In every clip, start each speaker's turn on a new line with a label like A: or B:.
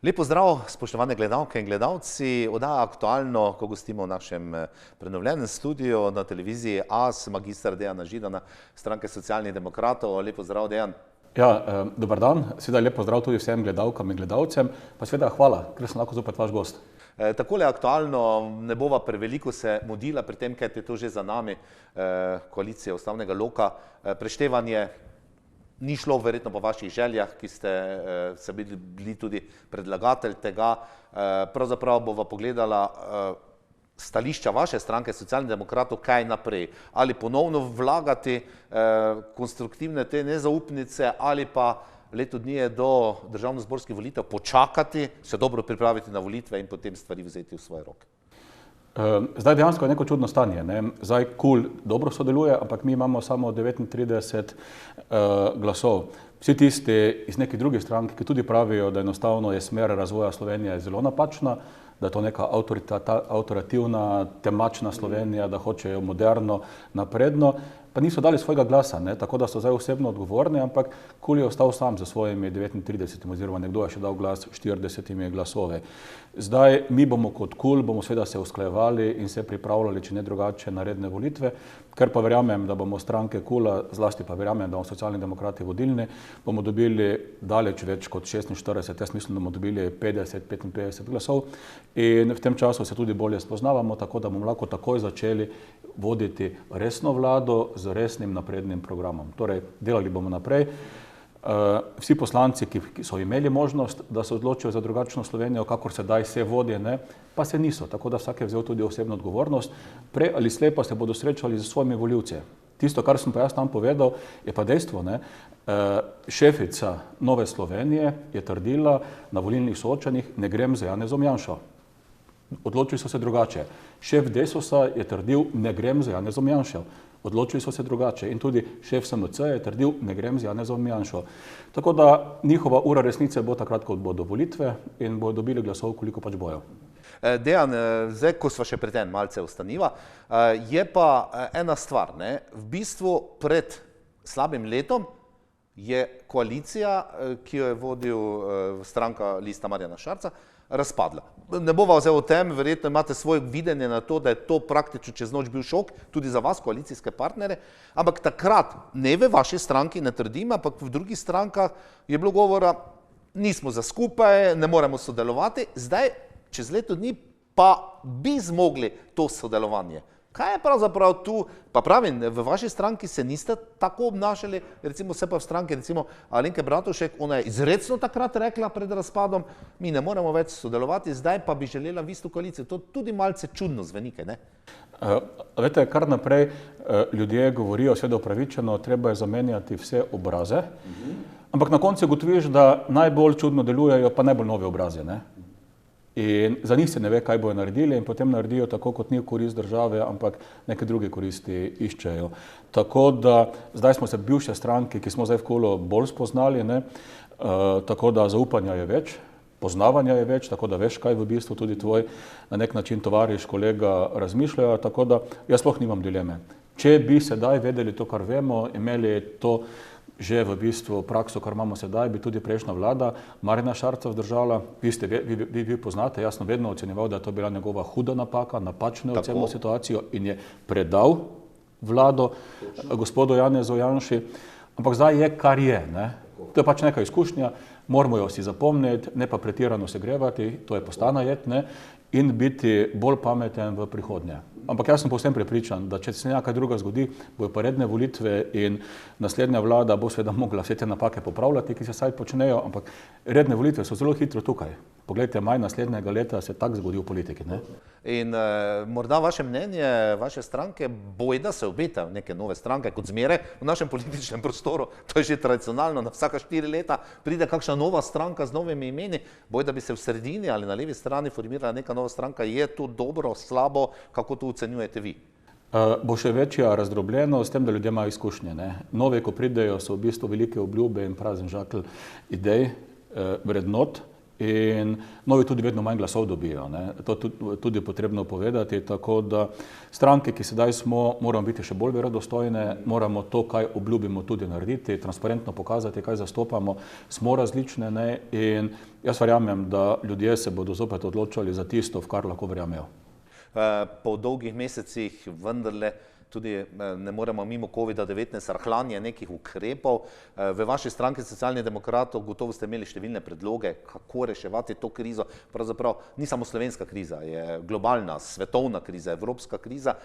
A: Lepo zdrav, spoštovane gledalke in gledalci. Oddaja Aktualno, ko gostimo v našem prenovljenem studiu na televiziji AS, magistra Dejana Židana, stranke Socialnih demokratov. Lepo zdrav, Dejan.
B: Ja, dober dan, seveda lepo zdrav tudi vsem gledalkam in gledalcem, pa seveda hvala, ker sem lahko zopet vaš gost.
A: Takole aktualno, ne bova preveliko se mudila pri tem, kaj je to že za nami, koalicija ustavnega loka, preštevanje ni šlo verjetno po vaših željah, ki ste se bili tudi predlagatelj tega. Pravzaprav bova pogledala stališča vaše stranke Socialnih demokratov, kaj naprej. Ali ponovno vlagati konstruktivne te nezaupnice ali pa leto dni je do državnozborskih volitev počakati, se dobro pripraviti na volitve in potem stvari vzeti v svoje roke.
B: Zdaj dejansko je neko čudno stanje. Zdaj KUL dobro sodeluje, ampak mi imamo samo 39 glasov. Vsi tisti iz nekih drugih strank, ki tudi pravijo, da enostavno je smer razvoja Slovenije zelo napačna, da je to neka avtoritativna, temačna Slovenija, da hočejo moderno, napredno, pa niso dali svojega glasa, tako da so zdaj osebno odgovorni, ampak KUL je ostal sam za svojimi 39, oziroma nekdo je še dal glas 40 glasove. Zdaj mi bomo kot KUL, bomo seveda se usklajevali in se pripravljali, če ne drugače, na redne volitve, ker pa verjamem, da bomo stranke KUL-a, zlasti pa verjamem, da bomo Socialni demokrati vodilni, bomo dobili daleč več kot 46, jaz mislim, da bomo dobili 50-55 glasov in v tem času se tudi bolje spoznavamo, tako da bomo lahko takoj začeli voditi resno vlado z resnim naprednim programom. Torej, delali bomo naprej. Vsi poslanci, ki so imeli možnost, da se odločijo za drugačno Slovenijo, kakor sedaj se vodje, pa se niso, tako da vsak je vzel tudi osebno odgovornost. Prej ali slej pa se bodo srečali z svojimi volivci. Tisto, kar sem pa jaz tam povedal, je pa dejstvo. Šefica Nove Slovenije je trdila na volilnih soočanjih, ne grem za Janezom Janšo. Odločili so se drugače. Šef Desusa je trdil, ne grem za Janezom Janšo. Odločili so se drugače. In tudi šef SMC je trdil, ne grem z Janezom Janšo. Tako da njihova ura resnice bo takrat, ko bodo volitve in bodo dobili glasov, koliko pač bojo.
A: Dejan, zdaj, ko sva še pred en malce ostaniva, je pa ena stvar. V bistvu pred slabim letom je koalicija, ki jo je vodil stranka Lista Marjana Šarca, razpadla. Ne bova zdaj o tem, verjetno imate svoje videnje na to, da je to praktično čez noč bil šok, tudi za vas, koalicijske partnere, ampak takrat, ne v vaši stranki, ne trdim, ampak v drugih strankah je bilo govora, nismo za skupaj, ne moremo sodelovati, zdaj, čez leto dni, pa bi zmogli to sodelovanje. Kaj je pravzaprav tu, pa pravim, v vaši stranki se niste tako obnašali, recimo se pa v stranki, recimo Alenke Bratušek, ona je izrecno takrat rekla pred razpadom, mi ne moremo več sodelovati, zdaj pa bi želela v isto koalicijo. To tudi malce čudno zveni, ne?
B: Veste, kar naprej ljudje govorijo, seveda upravičeno, treba je zamenjati vse obraze, ampak na koncu ugotoviš, da najbolj čudno delujejo pa najbolj nove obraze, In za njih se ne ve, kaj bojo naredili in potem naredijo tako, kot ni v korist države, ampak neke druge koristi iščejo. Tako da zdaj smo se bivše stranke, ki smo zdaj v KUL-u bolj spoznali, tako da zaupanja je več, poznavanja je več, tako da veš, kaj v bistvu tudi tvoj na nek način tovariš, kolega razmišljajo, tako da jaz sploh nimam dileme. Če bi sedaj vedeli to, kar vemo, imeli to že v bistvu prakso, kar imamo sedaj, bi tudi prejšnja vlada Marjana Šarca vzdržala. Vi poznate, jaz sem vedno ocenjeval, da je to bila njegova huda napaka, napačno ocenil situacijo in je predal vlado gospodu Janezu Janši. Ampak zdaj je, kar je. To je pač neka izkušnja, moramo jo si zapomniti, ne pa pretirano se grevati, to je postana jet, in biti bolj pameten v prihodnje. Ampak jaz sem povsem prepričan, da če se nekaj druga zgodi, bojo pa redne volitve in naslednja vlada bo seveda mogla vse te napake popravljati, ki se saj počnejo, ampak redne volitve so zelo hitro tukaj. Poglejte, maj naslednjega leta se tak zgodi v politiki.
A: In morda vaše mnenje, vaše stranke, bojda se obeta neke nove stranke, kot zmeraj v našem političnem prostoru, to je že tradicionalno, na vsaka 4 leta pride kakšna nova stranka z novimi imeni, bojda bi se v sredini ali na levi strani formirala neka nova stranka. Je to dobro, slabo, kako to ocenjujete vi?
B: Bo še večja razdrobljenost s tem, da ljudje imajo izkušnje. Nove, ko pridejo, so v bistvu velike obljube in prazen žakelj idej, vrednot In novi tudi vedno manj glasov dobijo, ne. To tudi potrebno povedati, tako da stranke, ki sedaj smo, moramo biti še bolj verodostojne, moramo to, kaj obljubimo, tudi narediti, transparentno pokazati, kaj zastopamo, smo različne, ne, in jaz verjamem, da ljudje se bodo zopet odločali za tisto, v kar lahko verjamejo.
A: Po dolgih mesecih vendarle tudi ne moremo mimo COVID-19 rahljanje nekih ukrepov. V vaši stranki Socialnih demokratov gotovo ste imeli številne predloge, kako reševati to krizo. Pravzaprav ni samo slovenska kriza, je globalna, svetovna kriza, evropska kriza.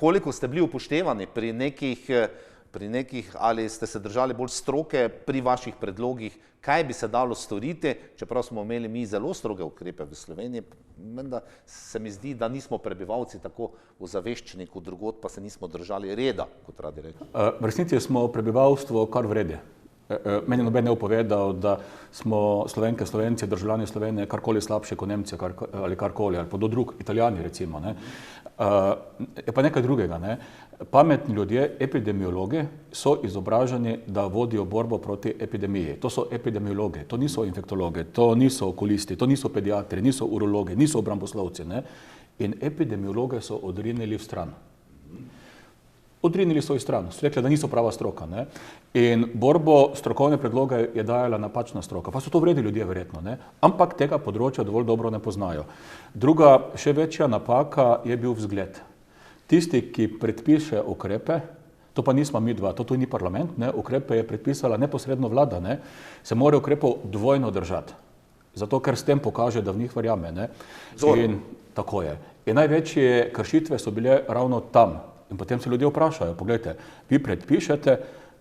A: Koliko ste bili upoštevani pri nekih, ali ste se držali bolj stroke pri vaših predlogih, kaj bi se dalo storiti, čeprav smo imeli mi zelo stroge ukrepe v Sloveniji, menda se mi zdi, da nismo prebivalci tako ozaveščeni kot drugod, pa se nismo držali reda, kot radi rečemo.
B: V resnici smo prebivalstvo kar v redu. Meni noben ne bo povedal, da smo Slovenke, Slovenci, državljani Slovenije karkoli slabše kot Nemci ali karkoli, ali pa do drug, Italijani recimo, ne. Je pa nekaj drugega, ne. Pametni ljudje, epidemiologi, so izobraženi, da vodijo borbo proti epidemiji. To so epidemiologi, to niso infektologi, to niso okulisti, to niso pediatri, niso urologi, niso obramboslovci, ne. In epidemiologe so odrinili v stran. Odrinili so jih stran, so rekli, da niso prava stroka, ne. In borbo strokovne predloge je dajala napačna stroka, pa so to vredi ljudje verjetno, ne. Ampak tega področja dovolj dobro ne poznajo. Druga, še večja napaka je bil vzgled. Tisti, ki predpiše ukrepe, to pa nismo mi dva, to tu ni parlament, ne, ukrepe je predpisala neposredno vlada, ne, se mora ukrepov dvojno držati. Zato, ker s tem pokaže, da v njih verjame, ne. In tako je. In največje kršitve so bile ravno tam. In potem se ljudje vprašajo, poglejte, vi predpišete,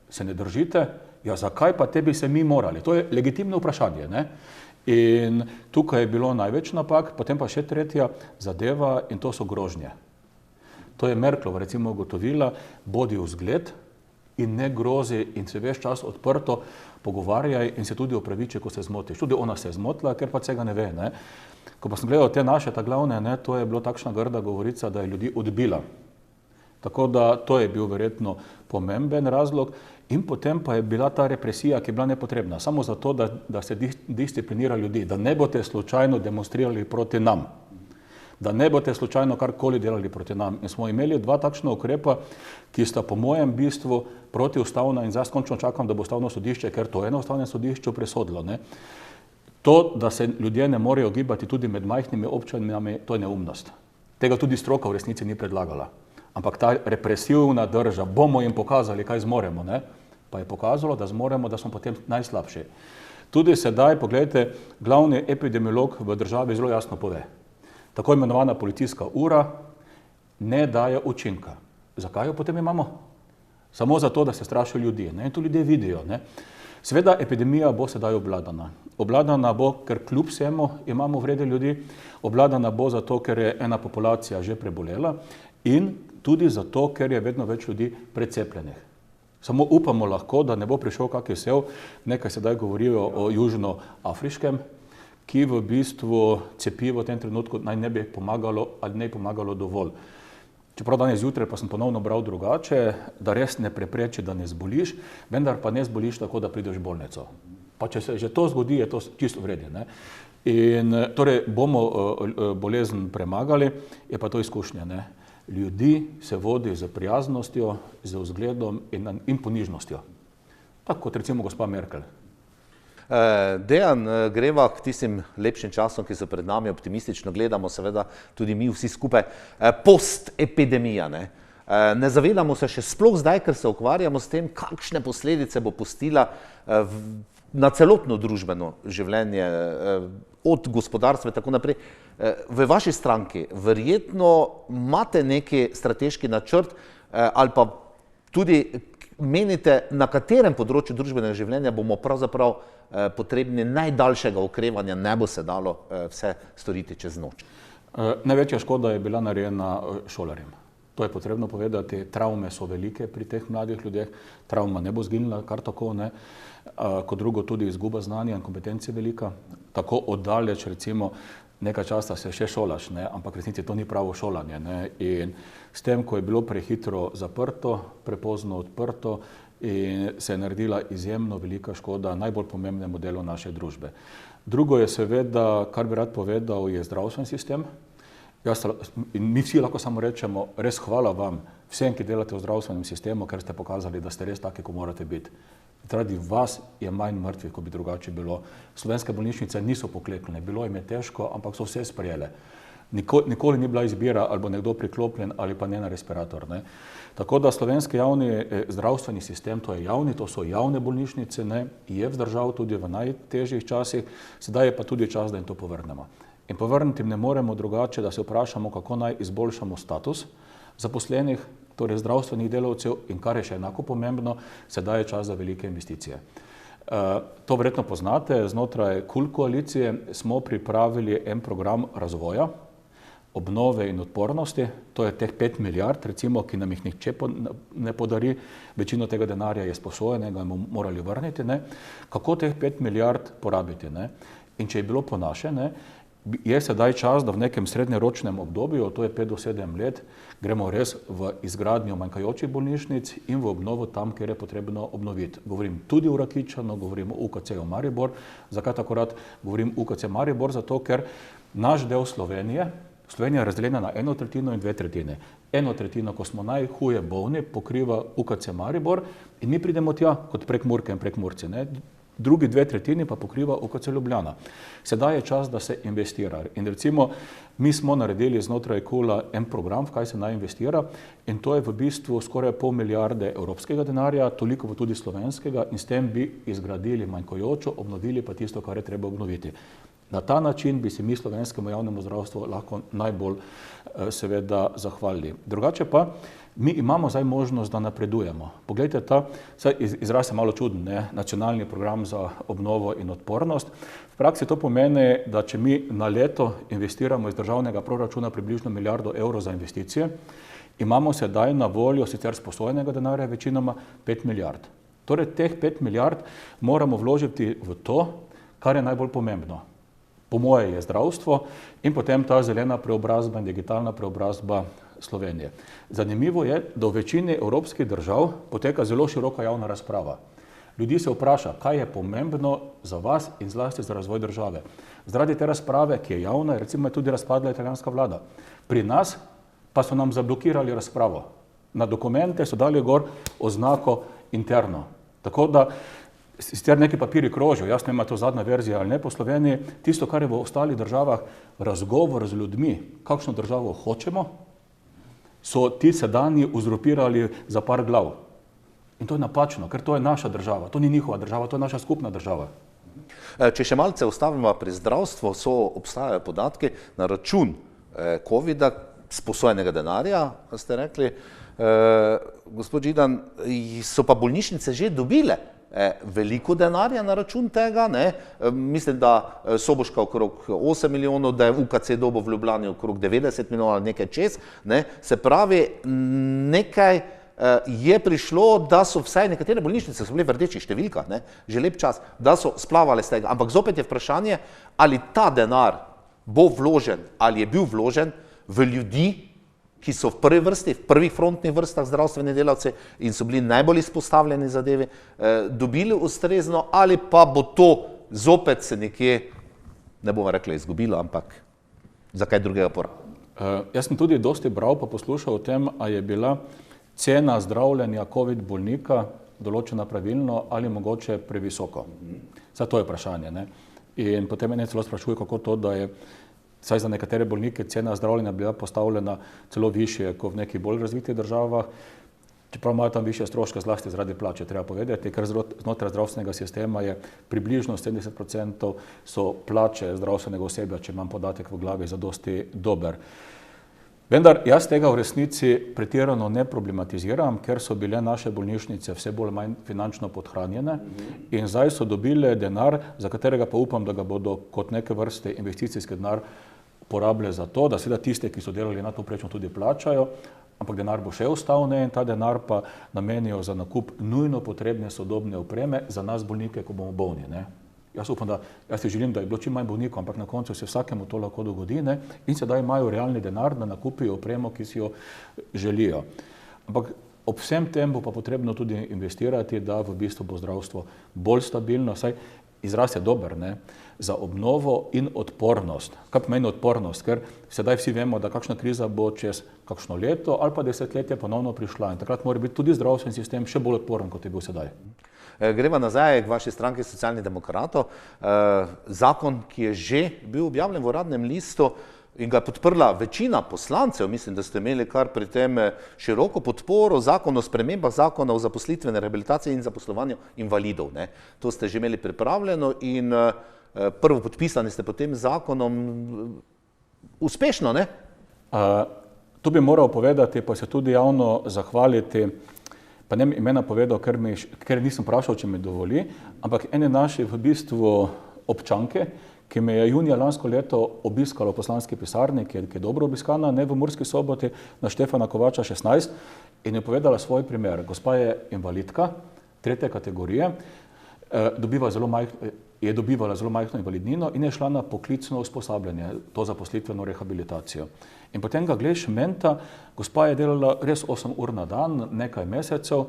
B: se ne držite, ja zakaj pa tebi se mi morali? To je legitimno vprašanje, ne. In tukaj je bilo največ napak, potem pa še tretja zadeva in to so grožnje. To je Merklova recimo ugotovila, bodi vzgled in ne grozi in se ves čas odprto pogovarjaj in se tudi opraviči, ko se zmotiš. Tudi ona se je zmotila, ker pa vsega ne ve, ne. Ko pa sem gledal te naše, ta glavne, ne, to je bilo takšna grda govorica, da je ljudi odbila. Tako da to je bil verjetno pomemben razlog in potem pa je bila ta represija, ki je bila nepotrebna, samo zato, da se disciplinira ljudi, da ne boste slučajno demonstrirali proti nam, da ne boste slučajno karkoli delali proti nam. In smo imeli dva takšna ukrepa, ki sta po mojem bistvu protiustavna in zdaj končno čakam, da bo ustavno sodišče, ker to je na ustavnem sodišču presodilo, ne. To, da se ljudje ne morejo gibati tudi med majhnimi občinami, to je neumnost. Tega tudi stroka v resnici ni predlagala. Ampak ta represivna drža, bomo jim pokazali, kaj zmoremo, ne? Pa je pokazalo, da zmoremo, da smo potem najslabši. Tudi sedaj, pogledajte, glavni epidemiolog v državi zelo jasno pove. Tako imenovana policijska ura ne daje učinka. Zakaj jo potem imamo? Samo zato, da se strašijo ljudi, ne? In to ljudje vidijo, ne? Seveda epidemija bo sedaj obvladana. Obvladana bo, ker kljub vsemu imamo vrede ljudi, obvladana bo zato, ker je ena populacija že prebolela in tudi zato, ker je vedno več ljudi precepljenih. Samo upamo lahko, da ne bo prišel kakšen sev, nekaj sedaj govorijo o južnoafriškem, ki v bistvu cepivo v tem trenutku naj ne bi pomagalo ali ne pomagalo dovolj. Čeprav danes zjutraj pa sem ponovno bral drugače, da res ne prepreči, da ne zboliš, vendar pa ne zboliš tako, da prideš v bolnico. Pa če se že to zgodi, je to čisto vredi, ne? In torej bomo bolezen premagali, je pa to izkušnja, ne? Ljudi se vodi z prijaznostjo, z vzgledom in ponižnostjo. Tako kot recimo gospa Merkel.
A: Dejan, greva k tistim lepšim časom, ki so pred nami, optimistično gledamo, seveda tudi mi vsi skupaj, post-epidemija, ne? Ne zavedamo se še sploh zdaj, ker se ukvarjamo s tem, kakšne posledice bo pustila na celotno družbeno življenje, od gospodarstva in tako naprej. V vaši stranki verjetno imate neki strateški načrt ali pa tudi menite, na katerem področju družbenega življenja bomo pravzaprav potrebni najdaljšega okrevanja, ne bo se dalo vse storiti čez noč?
B: Največja škoda je bila narejena šolarjem. To je potrebno povedati, travme so velike pri teh mladih ljudeh, travma ne bo zginila kar tako, ne. Kot drugo tudi izguba znanja in kompetencije velika. Tako oddaleč recimo nekaj časa se še šolaš, ne, ampak resnici to ni pravo šolanje, ne. In s tem, ko je bilo prehitro zaprto, prepozno odprto, in se je naredila izjemno velika škoda najbolj pomembnemu delu naše družbe. Drugo je seveda, kar bi rad povedal, je zdravstveni sistem. In mi vsi lahko samo rečemo, res hvala vam, vsem, ki delate v zdravstvenem sistemu, ker ste pokazali, da ste res taki, ko morate biti. Zaradi vas je manj mrtvih, kot bi drugače bilo. Slovenske bolnišnice niso pokleknile, bilo jim je težko, ampak so vse sprejele. Nikoli ni bila izbira, ali bo nekdo priklopljen ali pa ne na respirator. Ne. Tako da slovenski javni zdravstveni sistem, to je javni, to so javne bolnišnice, ne, je vzdržal tudi v najtežjih časih, sedaj je pa tudi čas, da jim to povrnemo. In povrniti jim ne moremo drugače, da se vprašamo, kako naj izboljšamo status zaposlenih, torej zdravstvenih delavcev, in kar je še enako pomembno, sedaj je čas za velike investicije. To verjetno poznate, znotraj KUL koalicije smo pripravili en program razvoja, obnove in odpornosti, to je teh 5 milijard, recimo, ki nam jih nihče ne podari, večino tega denarja je sposojenega in bomo morali vrniti, ne, kako teh 5 milijard porabiti. Ne. In če je bilo po naše, ne, je sedaj čas, da v nekem srednjeročnem obdobju, to je 5 do 7 let, gremo res v izgradnjo manjkajočih bolnišnic in v obnovo tam, kjer je potrebno obnoviti. Govorim tudi o Rakičanu, govorim o UKC-u Maribor. Zakaj tako rad govorim UKC Maribor? Zato, ker naš del Slovenija je razdeljena na 1/3 in 2/3. 1/3, ko smo najhuje bolni, pokriva UKC Maribor in mi pridemo tja kot Prekmurke in Prekmurci. Ne? Drugi 2/3 pa pokriva UKC Ljubljana. Sedaj je čas, da se investira. In recimo, mi smo naredili znotraj KUL-a en program, v kaj se naj investira, in to je v bistvu skoraj 0,5 milijarde evropskega denarja, toliko pa tudi slovenskega, in s tem bi izgradili manjkajočo, obnovili pa tisto, kar je treba obnoviti. Na ta način bi se mi slovenskemu javnemu zdravstvu lahko najbolj seveda zahvalili. Drugače pa, mi imamo zdaj možnost, da napredujemo. Poglejte, izraz je malo čuden, ne? Nacionalni program za obnovo in odpornost. V praksi to pomeni, da če mi na leto investiramo iz državnega proračuna približno 1 milijardo evrov za investicije, imamo sedaj na voljo sicer sposojenega denarja večinoma 5 milijard. Torej, teh 5 milijard moramo vložiti v to, kar je najbolj pomembno. Po moje je zdravstvo in potem ta zelena preobrazba in digitalna preobrazba Slovenije. Zanimivo je, da v večini evropskih držav poteka zelo široka javna razprava. Ljudi se vpraša, kaj je pomembno za vas in zlasti za razvoj države. Zaradi te razprave, ki je javna, recimo je tudi razpadla italijanska vlada. Pri nas pa so nam zablokirali razpravo. Na dokumente so dali gor oznako interno. Tako da sicer neki papiri krožijo, jasno ima to zadnja verzija ali ne po Sloveniji, tisto, kar je v ostalih državah razgovor z ljudmi, kakšno državo hočemo, so ti sedanji uzurpirali za par glav. In to je napačno, ker to je naša država, to ni njihova država, to je naša skupna država.
A: Če še malce ostavimo pri zdravstvu, obstajajo podatki na račun COVID-a, sposojenega denarja, ste rekli, gospod Židan, so pa bolnišnice že dobile veliko denarja na račun tega, ne? Mislim, da Soboška okrog 8 milijonov, da je UKC dobil v Ljubljani okrog 90 milijonov ali nekaj čez, ne? Se pravi, nekaj je prišlo, da so vsaj nekatere bolnišnice so bile v rdečih številkah, ne? Že lep čas, da so splavale z tega. Ampak zopet je vprašanje, ali ta denar bo vložen, ali je bil vložen v ljudi, ki so v prvi vrsti, v prvih frontnih vrstah zdravstveni delavci in so bili najbolj izpostavljeni zadevi, dobili ustrezno, ali pa bo to zopet se nekje, ne bomo rekli izgubilo, ampak za kaj drugega porabiti.
B: Jaz sem tudi dosti bral pa poslušal o tem, a je bila cena zdravljenja COVID bolnika določena pravilno ali mogoče previsoko. Zdaj to je vprašanje. Ne? In potem me celo sprašuje, kako to, da je saj za nekatere bolnike cena zdravljenja bila postavljena celo višje kot v nekih bolj razvitih državah, čeprav imajo tam višje stroške zlasti zaradi plače, treba povedati, ker znotraj zdravstvenega sistema je približno 70% so plače zdravstvenega osebja, če imam podatek v glavi, zadosti dober. Vendar jaz tega v resnici pretirano ne problematiziram, ker so bile naše bolnišnice vse bolj manj finančno podhranjene in zdaj so dobile denar, za katerega pa upam, da ga bodo kot neke vrste investicijski denar porabile za to, da seveda tiste, ki so delali nadpovprečno, tudi plačajo, ampak denar bo še ostal, ne, in ta denar pa namenijo za nakup nujno potrebne sodobne opreme za nas bolnike, ko bomo bolni. Ne. Jaz upam, jaz si želim, da je bilo čim manj bolnikov, ampak na koncu se vsakemu to lahko dogodi, ne, in sedaj imajo realni denar, da nakupijo opremo, ki si jo želijo. Ampak Ob vsem tem bo pa potrebno tudi investirati, da v bistvu bo zdravstvo bolj stabilno, saj izraz je dober, ne, za obnovo in odpornost. Kaj pomeni odpornost? Ker sedaj vsi vemo, da kakšna kriza bo čez kakšno leto ali pa desetletje ponovno prišla in takrat mora biti tudi zdravstveni sistem še bolj odporen, kot je bil sedaj.
A: Greva nazaj k vaši stranki Socialnih demokratov. Zakon, ki je že bil objavljen v Uradnem listu in ga je podprla večina poslancev, mislim, da ste imeli kar pri tem široko podporo, zakon o spremembah zakona o zaposlitveni rehabilitaciji in zaposlovanju invalidov. Ne. To ste že imeli pripravljeno in prvo podpisani ste pod tem zakonom uspešno, ne?
B: Tu bi moral povedati, pa se tudi javno zahvaliti, pa ne bi imena povedal, ker nisem vprašal, če mi dovoli, ampak ene naše v bistvu občanke, ki me je junija lansko leto obiskala v poslanski pisarni, ki je dobro obiskana, ne v Murski Soboti, na Štefana Kovača 16, in je povedala svoj primer. Gospa je invalidka, 3. kategorije, je dobivala zelo majhno invalidnino in je šla na poklicno usposabljanje, to zaposlitveno rehabilitacijo. In potem ga gleš menta, gospa je delala res 8 ur na dan, nekaj mesecev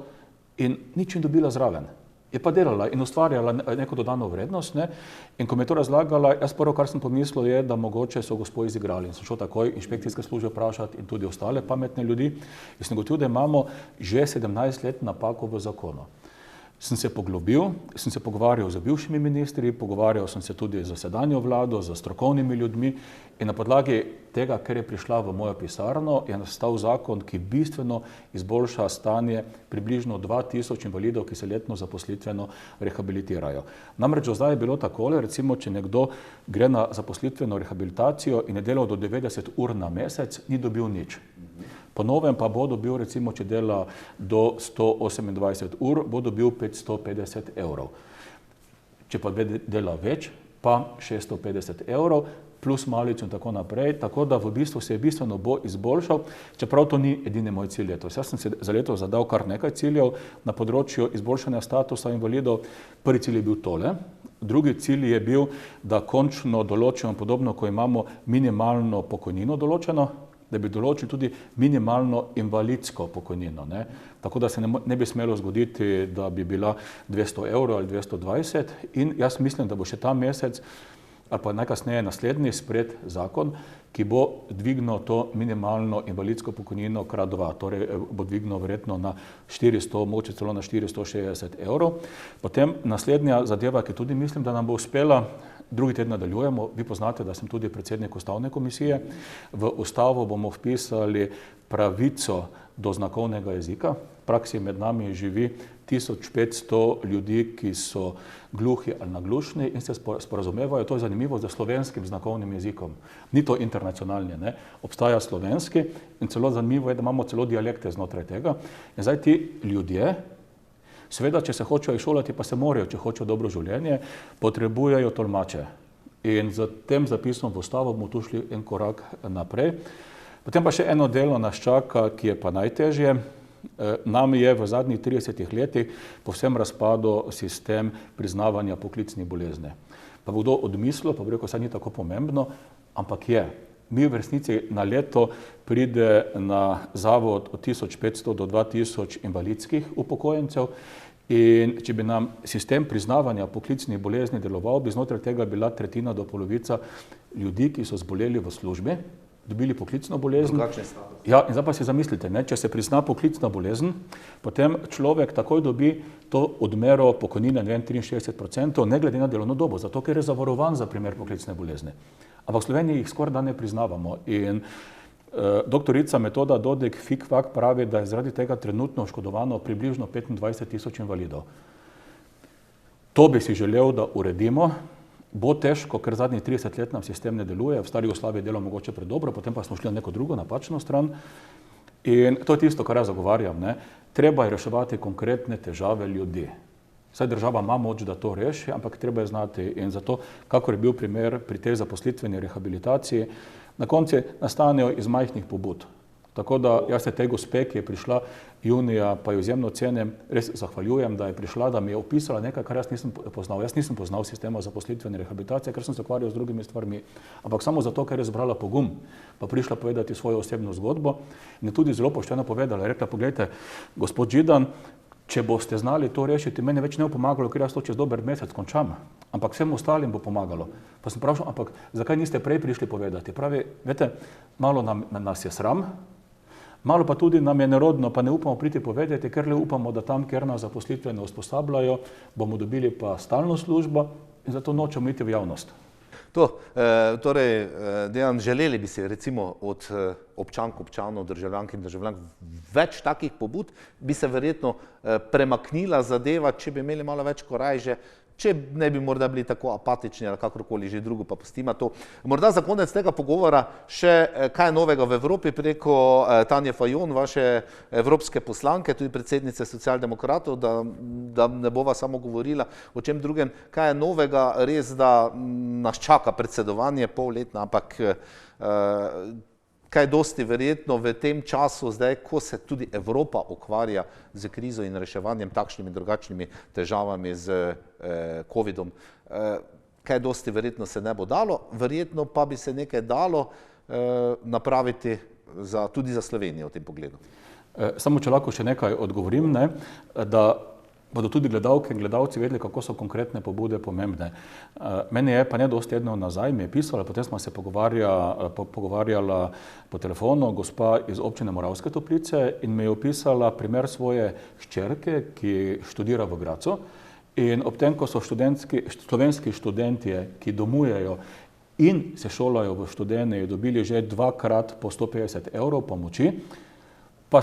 B: in nič ni dobila zraven. Je pa delala in ustvarjala neko dodano vrednost, ne? In ko mi je to razlagala, jaz prvo, kar sem pomislil, je, da mogoče so gospo izigrali. In sem šel takoj inšpekcijske službe vprašati in tudi ostale pametne ljudi. In sem gotovil, da imamo že 17 let napako v zakonu. Sem se poglobil, sem se pogovarjal z bivšimi ministri, pogovarjal sem se tudi z sedanjo vlado, z strokovnimi ljudmi in na podlagi tega, ker je prišla v mojo pisarno, je nastal zakon, ki bistveno izboljša stanje približno 2000 invalidov, ki se letno zaposlitveno rehabilitirajo. Namreč do zdaj je bilo takole, recimo, če nekdo gre na zaposlitveno rehabilitacijo in je delal do 90 ur na mesec, ni dobil nič. Po novem pa bo dobil, recimo, če dela do 128 ur, bo dobil 550 evrov. Če pa dela več, pa 650 evrov, plus malico in tako naprej, tako da v bistvu se je bistveno bo izboljšal, čeprav to ni edini moj cilj letos. Jaz sem se za leto zadal kar nekaj ciljev na področju izboljšanja statusa invalidov. Prvi cilj je bil tole, drugi cilj je bil, da končno določimo podobno, ko imamo minimalno pokojnino določeno, da bi določili tudi minimalno invalidsko pokojnino, ne? Tako da se ne bi smelo zgoditi, da bi bila 200 evrov ali 220 in jaz mislim, da bo še ta mesec ali pa najkasneje naslednji sprejet zakon, ki bo dvignil to minimalno invalidsko pokojnino krat 2, torej bo dvignil verjetno na 400, mogoče celo na 460 evrov. Potem naslednja zadeva, ki tudi mislim, da nam bo uspela, drugi teden nadaljujemo, vi poznate, da sem tudi predsednik Ustavne komisije. V Ustavo bomo vpisali pravico do znakovnega jezika. V praksi med nami živi 1500 ljudi, ki so gluhi ali naglušni in se sporazumevajo. To je zanimivo za slovenskim znakovnim jezikom. Ni to internacionalni, ne? Obstaja slovenski in celo zanimivo je, da imamo celo dialekte znotraj tega. In zdaj ti ljudje, seveda, če se hočejo izšolati, pa se morajo, če hočejo dobro življenje, potrebujejo tolmače. In z tem zapisom v Ustavo bomo tu šli en korak naprej. Potem pa še eno delo nas čaka, ki je pa najtežje. Nam je v zadnjih 30 letih povsem razpadel sistem priznavanja poklicnih bolezni. Pa bo kdo odmislil, pa bo rekel, saj ni tako pomembno, ampak je. Mi v resnici na leto pride na zavod od 1500 do 2000 invalidskih upokojencev in če bi nam sistem priznavanja poklicnih bolezni deloval, bi znotraj tega bila tretjina do polovica ljudi, ki so zboleli v službi, dobili poklicno bolezen. Ja, in zdaj pa si zamislite, ne, če se prizna poklicna bolezen, potem človek takoj dobi to odmero pokojnine, 63%, ne glede na delovno dobo, zato ker je zavarovan za primer poklicne bolezni. Ampak v Sloveniji jih skoraj da ne priznavamo. In doktorica Metoda Dodek Fikfak pravi, da je zaradi tega trenutno oškodovano približno 25 000 invalidov. To bi si želel, da uredimo. Bo težko, ker zadnjih 30 let nam sistem ne deluje, v stari Jugoslaviji je delal mogoče predobro, potem pa smo šli na neko drugo napačno stran. In to je tisto, kar jaz zagovarjam, ne. Treba je reševati konkretne težave ljudi. Saj država ima moč, da to reši, ampak treba je znati. In zato, kakor je bil primer pri tej zaposlitveni rehabilitaciji, na koncu nastanejo iz majhnih pobud. Tako da jaz se tej gospe, ki je prišla junija, pa jo izjemno cenim, res zahvaljujem, da je prišla, da mi je opisala nekaj, kar jaz nisem poznal. Jaz nisem poznal sistema zaposlitvene rehabilitacije, ker sem se ukvarjal z drugimi stvarmi, ampak samo zato, ker je zbrala pogum, pa prišla povedati svojo osebno zgodbo in je tudi zelo pošteno povedala. Je rekla, poglejte, gospod Židan, če boste znali to rešiti, meni več ne bo pomagalo, ker jaz to čez dober mesec končam, ampak vsem ostalim bo pomagalo. Pa sem vprašal, ampak zakaj niste prej prišli povedati? Pravi, veste, malo nas je sram, malo pa tudi nam je nerodno, pa ne upamo priti povedati, ker le upamo, da tam, kjer nas zaposlitve ne usposabljajo, bomo dobili pa stalno službo in zato nočemo iti v javnost.
A: Torej, Dejan, želeli bi si recimo od občanov, državljank in državljank več takih pobud, bi se verjetno premaknila zadeva, če bi imeli malo več korajže, če ne bi morda bili tako apatični ali kakorkoli že drugo, pa pustimo to. Morda za konec tega pogovora še kaj novega v Evropi preko Tanje Fajon, vaše evropske poslanke, tudi predsednice socialdemokratov, da ne bova samo govorila o čem drugem. Kaj je novega, res, da nas čaka predsedovanje polletno, ampak kaj dosti verjetno v tem času zdaj, ko se tudi Evropa ukvarja z krizo in reševanjem takšnimi drugačnimi težavami z covidom. Kaj dosti verjetno se ne bo dalo, verjetno pa bi se nekaj dalo napraviti tudi za Slovenijo v tem pogledu.
B: Samo če lahko še nekaj odgovorim, da bodo tudi gledalke in gledalci vedeli, kako so konkretne pobude pomembne. Meni je pa ne dosti tednov nazaj, mi je pisala, potem smo se pogovarjala po telefonu, gospa iz občine Moravske Toplice in mi je opisala primer svoje hčerke, ki študira v Gradcu in ob tem, ko so slovenski študentje, ki domujejo in se šolajo v Študeni, dobili že 2-krat po 150 evrov pomoči, pa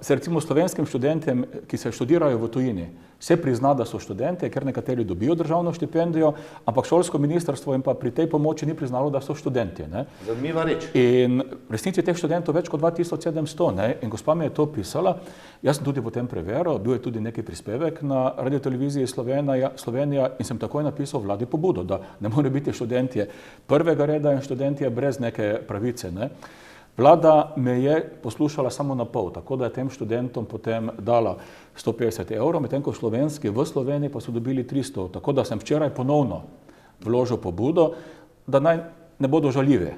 B: se recimo slovenskim študentem, ki se študirajo v tujini, se prizna, da so študente, ker nekateri dobijo državno štipendijo, ampak šolsko ministrstvo jim pa pri tej pomoči ni priznalo, da so študentje.
A: Zanimiva reč.
B: In v resnici teh študentov več kot 2700, in gospa mi je to pisala, jaz sem tudi potem preveril, bil je tudi neki prispevek na radioteleviziji Slovenija in sem takoj napisal vladi pobudo, da ne more biti študentje prvega reda in študentje brez neke pravice. Vlada me je poslušala samo na pol, tako da je tem študentom potem dala 150 evrov, medtem ko slovenski v Sloveniji pa so dobili 300. Tako da sem včeraj ponovno vložil pobudo, da naj ne bodo žaljivi,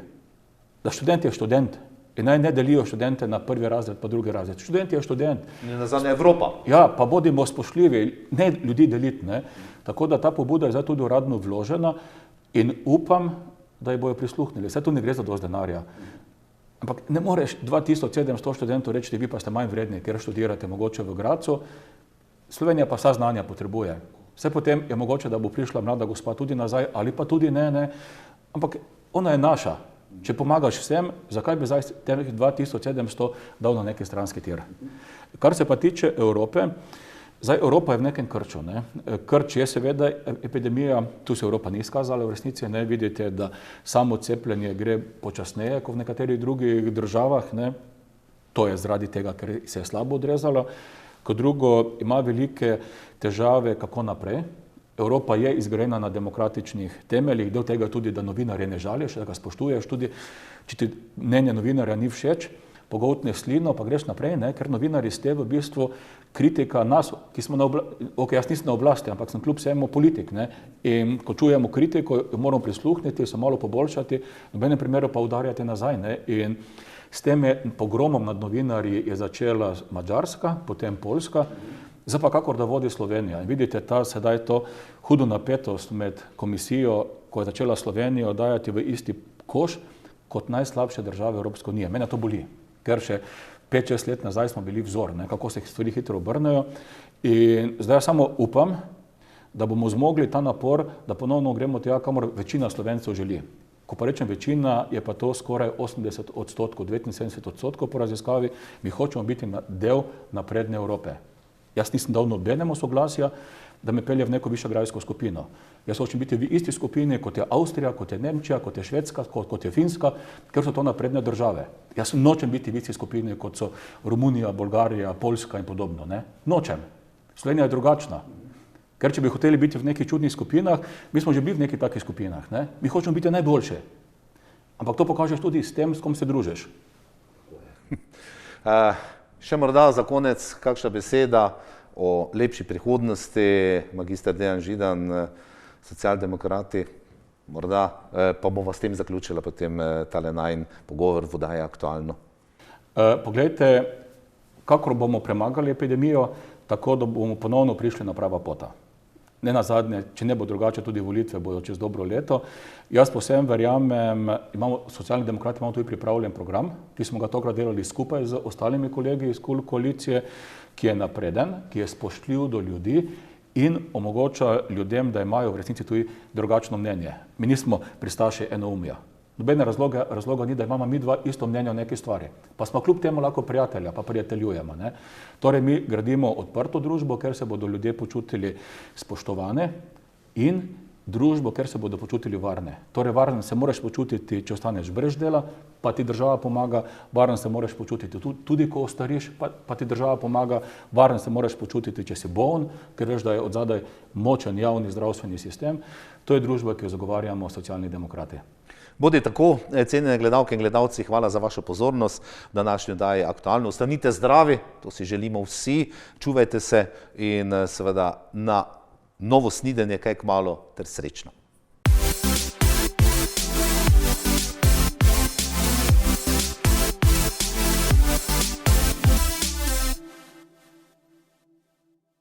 B: da študent je študent in naj ne delijo študente na prvi razred pa drugi razred. Študent je študent.
A: Nazadnje Evropa.
B: Ja, pa bodimo spoštljivi, ne ljudi deliti. Tako da ta pobuda je zdaj tudi uradno vložena in upam, da ji bojo prisluhnili. Saj tu ne gre za dosti denarja. Ampak ne moreš 2700 študentov reči, vi pa ste manj vredni, ker študirate mogoče v Gradcu. Slovenija pa vsa znanja potrebuje. Vse potem je mogoče, da bo prišla mlada gospa tudi nazaj, ali pa tudi ne. Ampak ona je naša. Če pomagaš vsem, zakaj bi zdaj teh 2700 dal na neki stranski tir? Kar se pa tiče Evrope, zdaj Evropa je v nekem krču. Krč je seveda epidemija, tu se Evropa ni izkazala v resnici, vidite, da samo cepljenje gre počasneje kot v nekaterih drugih državah. To je zaradi tega, ker se je slabo odrezalo. Kot drugo, ima velike težave, kako naprej. Evropa je izgrajena na demokratičnih temeljih, del tega tudi, da novinarje ne žališ, da ga spoštuješ, tudi če ti mnenje novinarja ni všeč, pogoltne slino, pa greš naprej, ker novinarji ste v bistvu kritika nas, ki smo na oblasti, jaz nisem na oblasti, ampak sem kljub vsemu politik, in ko čujemo kritiko, jo moramo prisluhniti, se malo poboljšati, v nobenem primeru pa udarjati nazaj, in s tem pogromom nad novinarji je začela Madžarska, potem Poljska, zdaj pa kakor da vodi Slovenija. In vidite sedaj to hudo napetost med komisijo, ko je začela Slovenijo dajati v isti koš kot najslabše države Evropske unije. Mene to boli, ker še 5-6 let nazaj smo bili vzor, kako se stvari hitro obrnejo. In zdaj samo upam, da bomo zmogli ta napor, da ponovno gremo tja, kamor večina Slovencev želi. Ko pa rečem večina, je pa to skoraj 80%, 79% po raziskavi. Mi hočemo biti del napredne Evrope. Jaz nisem dal nobenemu soglasja, da me pelje v neko višegrajsko skupino. Jaz hočem biti v isti skupini, kot je Avstrija, kot je Nemčija, kot je Švedska, kot je Finska, ker so to napredne države. Jaz nočem biti v isti skupini, kot so Romunija, Bolgarija, Poljska in podobno. Nočem. Slovenija je drugačna. Ker če bi hoteli biti v nekih čudnih skupinah, mi smo že bili v nekih takih skupinah. Mi hočemo biti najboljši. Ampak to pokažeš tudi s tem, s kom se družiš.
A: Še morda za konec kakšna beseda o lepši prihodnosti, magister Dejan Židan, socialdemokrati, morda pa bova s tem zaključila potem tale najin pogovor v oddaji Aktualno.
B: Poglejte, kakor bomo premagali epidemijo, tako da bomo ponovno prišli na prava pota. Ne nazadnje, če ne bo drugače, tudi volitve bodo čez dobro leto. Jaz posebno verjamem, Socialni demokrati imamo tudi pripravljen program, ki smo ga tokrat delali skupaj z ostalimi kolegi iz koalicije, ki je napreden, ki je spoštljiv do ljudi in omogoča ljudem, da imajo v resnici tudi drugačno mnenje. Mi nismo pristaši enoumja. Nobene razloga ni, da imamo mi dva isto mnenje o neki stvari. Pa smo kljub temu lahko prijatelja, pa prijateljujemo. Torej mi gradimo odprto družbo, ker se bodo ljudje počutili spoštovane in družbo, ker se bodo počutili varne. Torej varen se moraš počutiti, če ostaneš brez dela, pa ti država pomaga, varen se moraš počutiti tudi, ko ostariš, pa ti država pomaga, varen se moraš počutiti, če si bolen, ker veš, da je odzadaj močen javni zdravstveni sistem. To je družba, ki jo zagovarjamo Socialni demokrati.
A: Bodi tako, cenjene gledalke in gledalci, hvala za vašo pozornost v današnji oddaji Aktualno. Ostanite zdravi, to si želimo vsi, čuvajte se in seveda na novo snidenje kaj kmalu ter srečno.